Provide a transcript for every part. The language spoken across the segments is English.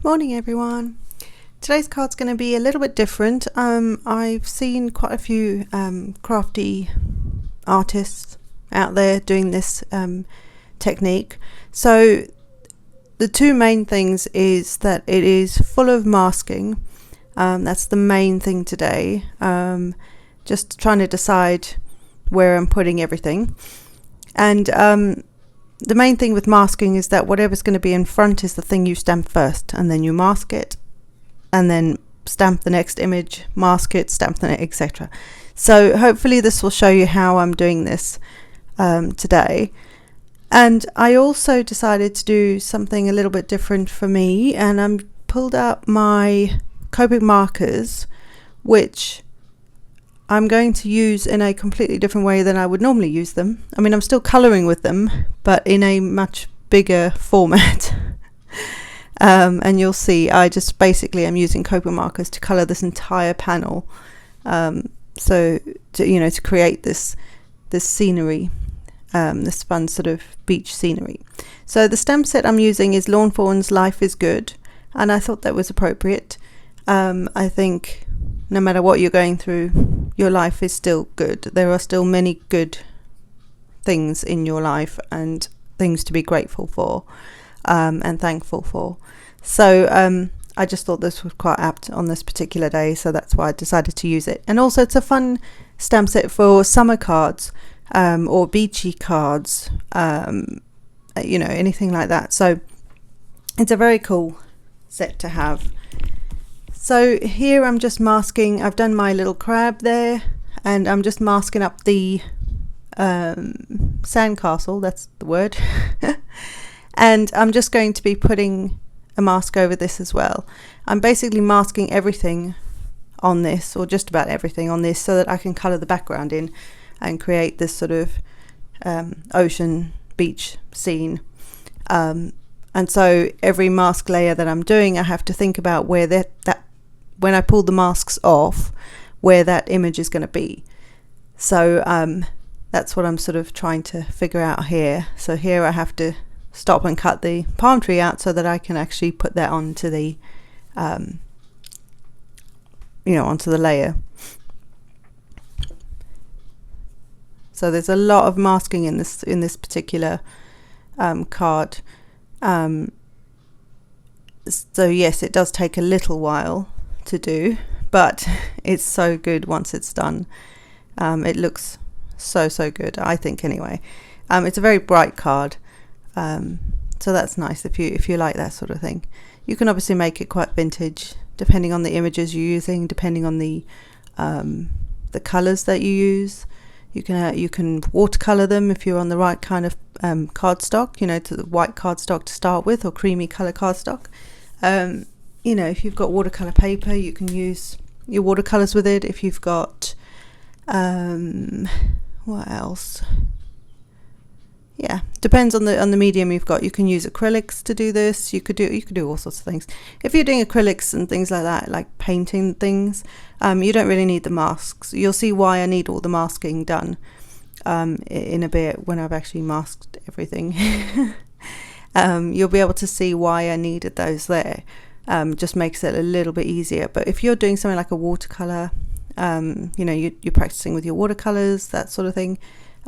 Morning everyone. Today's card's going to be a little bit different. I've seen quite a few crafty artists out there doing this technique. So the two main things is that it is full of masking. That's the main thing today. Just trying to decide where I'm putting everything. And the main thing with masking is that whatever's going to be in front is the thing you stamp first, and then you mask it, and then stamp the next image, mask it, stamp the next, etc. So hopefully this will show you how I'm doing this today. And I also decided to do something a little bit different for me, and I pulled out my Copic markers, which I'm going to use in a completely different way than I would normally use them. I mean, I'm still colouring with them, but in a much bigger format. And you'll see, I just basically am using Copic markers to colour this entire panel. So to create this scenery, this fun sort of beach scenery. So the stamp set I'm using is Lawn Fawn's Life is Good, and I thought that was appropriate. I think no matter what you're going through, your life is still good. There are still many good things in your life and things to be grateful for and thankful for. So I just thought this was quite apt on this particular day, so that's why I decided to use it. And also it's a fun stamp set for summer cards or beachy cards, anything like that. So it's a very cool set to have. So here I'm just masking, I've done my little crab there, and I'm just masking up the sandcastle, that's the word. And I'm just going to be putting a mask over this as well. I'm basically masking everything on this, or just about everything on this, so that I can colour the background in and create this sort of ocean beach scene. And so every mask layer that I'm doing, I have to think about where that when I pull the masks off, where that image is going to be. So that's what I'm sort of trying to figure out here. So here I have to stop and cut the palm tree out so that I can actually put that onto the onto the layer. So there's a lot of masking in this particular card. So yes, it does take a little while to do, but it's so good once it's done. It looks so good, I think, anyway. It's a very bright card, so that's nice if you like that sort of thing. You can obviously make it quite vintage depending on the images you're using, depending on the colors that you use. You can watercolor them if you're on the right kind of cardstock, to the white cardstock to start with, or creamy color cardstock. If you've got watercolor paper, you can use your watercolors with it. If you've got what else? Yeah, depends on the medium you've got. You can use acrylics to do this. You could do all sorts of things. If you're doing acrylics and things like that, like painting things, you don't really need the masks. You'll see why I need all the masking done in a bit when I've actually masked everything. You'll be able to see why I needed those there. Just makes it a little bit easier. But if you're doing something like a watercolor, you're practicing with your watercolors, that sort of thing,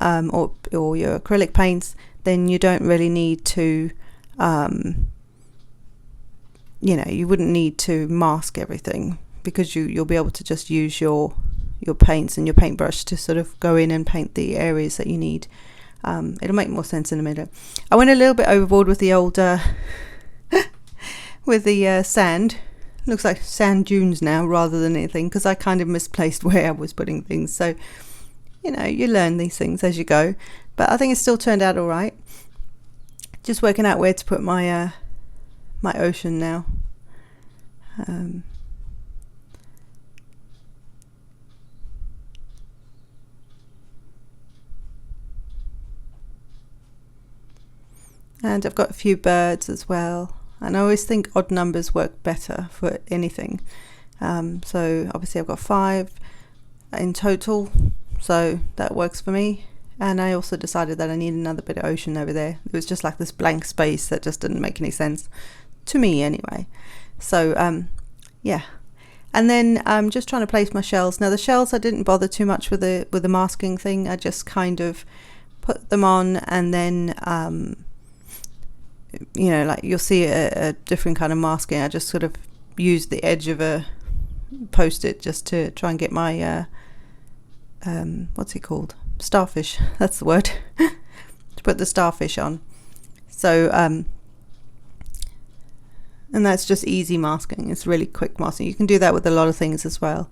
or your acrylic paints, then you don't really need to you wouldn't need to mask everything, because you'll be able to just use your paints and your paintbrush to sort of go in and paint the areas that you need. It'll make more sense in a minute. I went a little bit overboard with the old with the sand. Looks like sand dunes now rather than anything, because I kind of misplaced where I was putting things. So you learn these things as you go, but I think it still turned out all right. Just working out where to put my my ocean now. And I've got a few birds as well, and I always think odd numbers work better for anything. So obviously I've got 5 in total, so that works for me. And I also decided that I need another bit of ocean over there. It was just like this blank space that just didn't make any sense to me anyway. So yeah, and then I'm just trying to place my shells. Now the shells, I didn't bother too much with the masking thing. I just kind of put them on, and then you know, like you'll see a different kind of masking. I just sort of used the edge of a post-it just to try and get my what's it called, starfish, that's the word, to put the starfish on. So and that's just easy masking. It's really quick masking. You can do that with a lot of things as well,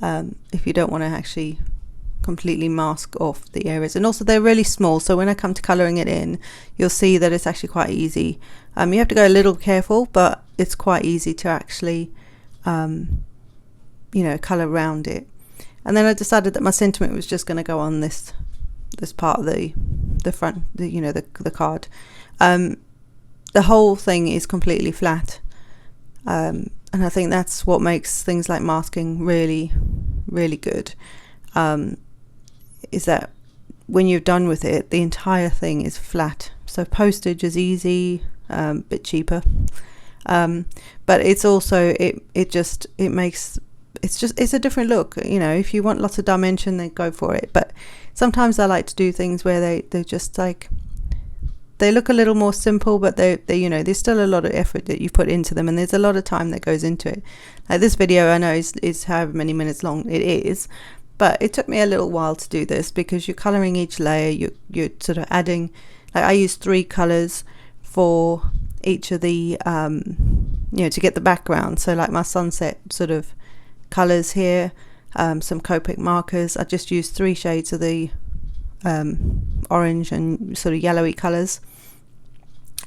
if you don't want to actually completely mask off the areas. And also they're really small, so when I come to colouring it in, you'll see that it's actually quite easy. You have to go a little careful, but it's quite easy to actually you know, colour around it. And then I decided that my sentiment was just going to go on this part of the front, you know, the card. The whole thing is completely flat, and I think that's what makes things like masking really, really good. Is that when you're done with it, the entire thing is flat. So postage is easy, bit cheaper, but it's also it makes it's a different look. You know, if you want lots of dimension, then go for it. But sometimes I like to do things where they're just like, they look a little more simple, but they you know, there's still a lot of effort that you put into them, and there's a lot of time that goes into it. Like this video, I know is however many minutes long it is, but it took me a little while to do this because you're colouring each layer. You're sort of adding, like I used 3 colours for each of the you know, to get the background. So like my sunset sort of colours here, some Copic markers. I just used 3 shades of the orange and sort of yellowy colours,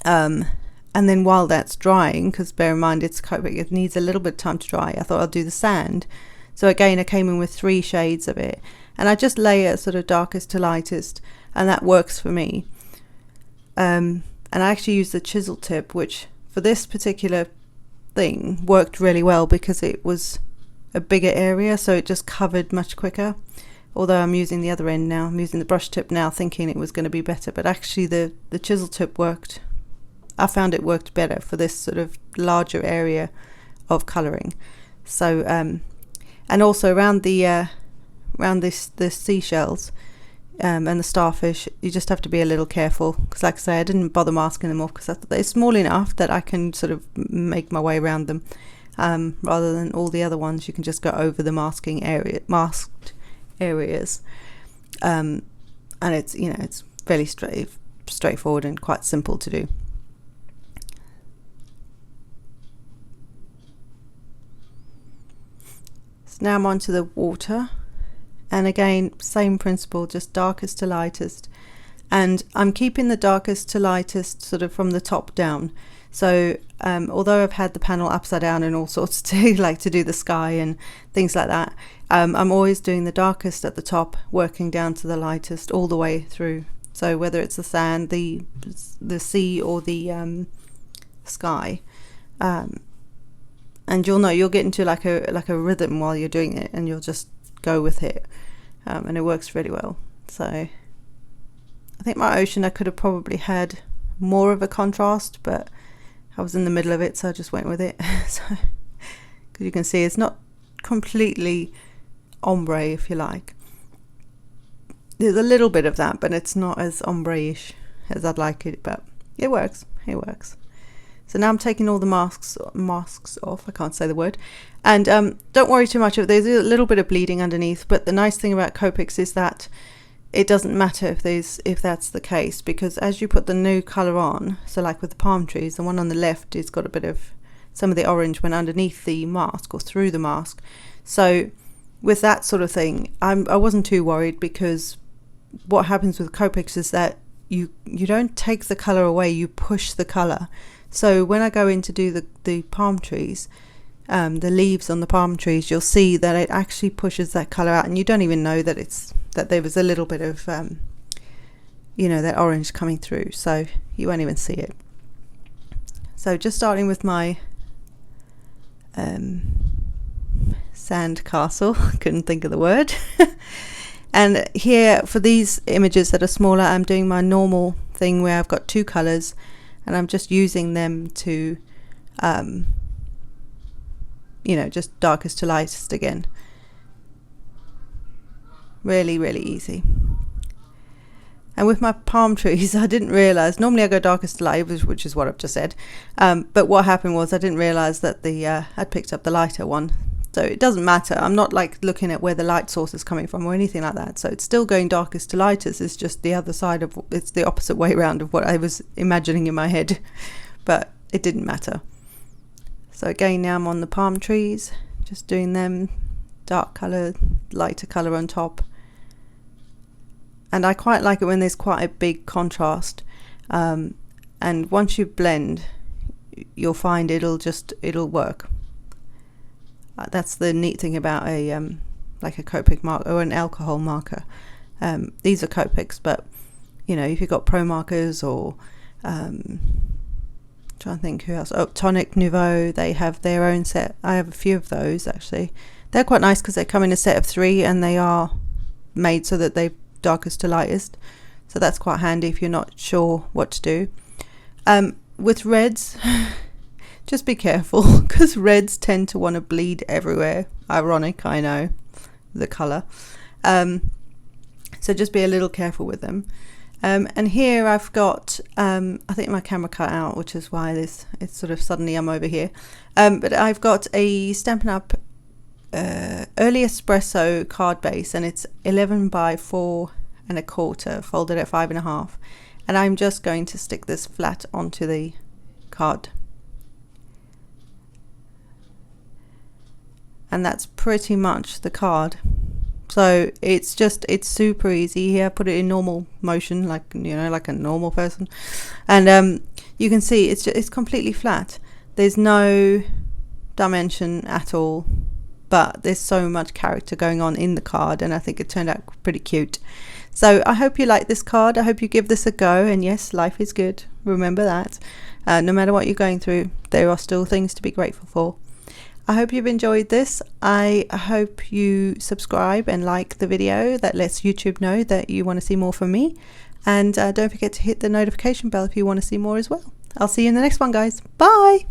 and then while that's drying, because bear in mind it's Copic, it needs a little bit of time to dry, I thought I'll do the sand. So again, I came in with 3 shades of it, and I just layer sort of darkest to lightest, and that works for me. And I actually used the chisel tip, which for this particular thing worked really well because it was a bigger area, so it just covered much quicker. Although I'm using the other end now, I'm using the brush tip now, thinking it was going to be better, but actually the chisel tip worked. I found it worked better for this sort of larger area of colouring. So and also around the seashells and the starfish, you just have to be a little careful, because like I say, I didn't bother masking them off because I thought they're small enough that I can sort of make my way around them, rather than all the other ones you can just go over the masked areas, and it's, you know, it's fairly straightforward and quite simple to do. So now I'm onto the water, and again same principle, just darkest to lightest, and I'm keeping the darkest to lightest sort of from the top down. So although I've had the panel upside down and all sorts to like to do the sky and things like that, I'm always doing the darkest at the top, working down to the lightest all the way through. So whether it's the sand, the sea, or the sky, and you'll know, you'll get into like a rhythm while you're doing it, and you'll just go with it, and it works really well. So I think my ocean, I could have probably had more of a contrast, but I was in the middle of it, so I just went with it. So, because you can see it's not completely ombre, if you like. There's a little bit of that, but it's not as ombre-ish as I'd like it, but it works. It works. So now I'm taking all the masks off. I can't say the word. And don't worry too much. There's a little bit of bleeding underneath, but the nice thing about Copics is that it doesn't matter if that's the case, because as you put the new colour on, so like with the palm trees, the one on the left has got a bit of, some of the orange went underneath the mask or through the mask. So with that sort of thing, I wasn't too worried, because what happens with Copics is that you don't take the colour away, you push the colour. So when I go in to do the palm trees, the leaves on the palm trees, you'll see that it actually pushes that colour out, and you don't even know that there was a little bit of you know, that orange coming through, so you won't even see it. So just starting with my sand castle, couldn't think of the word. And here for these images that are smaller, I'm doing my normal thing where I've got 2 colours, and I'm just using them to you know, just darkest to lightest again. Really, really easy. And with my palm trees, I didn't realise, normally I go darkest to light, which is what I've just said, but what happened was I didn't realise that I'd picked up the lighter one. So it doesn't matter, I'm not like looking at where the light source is coming from or anything like that, so it's still going darkest to lightest, it's just the other side of, it's the opposite way around of what I was imagining in my head, but it didn't matter. So again, now I'm on the palm trees, just doing them, dark colour, lighter colour on top. And I quite like it when there's quite a big contrast, and once you blend, you'll find it'll work. That's the neat thing about a like a Copic marker or an alcohol marker. These are Copics, but you know, if you've got Pro markers or trying to think who else. Oh, Tonic Nouveau, they have their own set. I have a few of those actually. They're quite nice because they come in a set of 3 and they are made so that they're darkest to lightest. So that's quite handy if you're not sure what to do. With reds, just be careful because reds tend to want to bleed everywhere. Ironic, I know, the colour. So just be a little careful with them. And here I've got, I think my camera cut out, which is why it's sort of suddenly I'm over here. But I've got a Stampin' Up! Early Espresso card base, and it's 11 by 4 1/4 folded at 5 1/2, and I'm just going to stick this flat onto the card. And that's pretty much the card. So it's super easy. Here, put it in normal motion, like, you know, like a normal person, and you can see it's completely flat. There's no dimension at all, but there's so much character going on in the card, and I think it turned out pretty cute. So I hope you like this card. I hope you give this a go, and yes, life is good. Remember that. No matter what you're going through, there are still things to be grateful for. I hope you've enjoyed this. I hope you subscribe and like the video. That lets YouTube know that you want to see more from me. And don't forget to hit the notification bell if you want to see more as well. I'll see you in the next one, guys. Bye!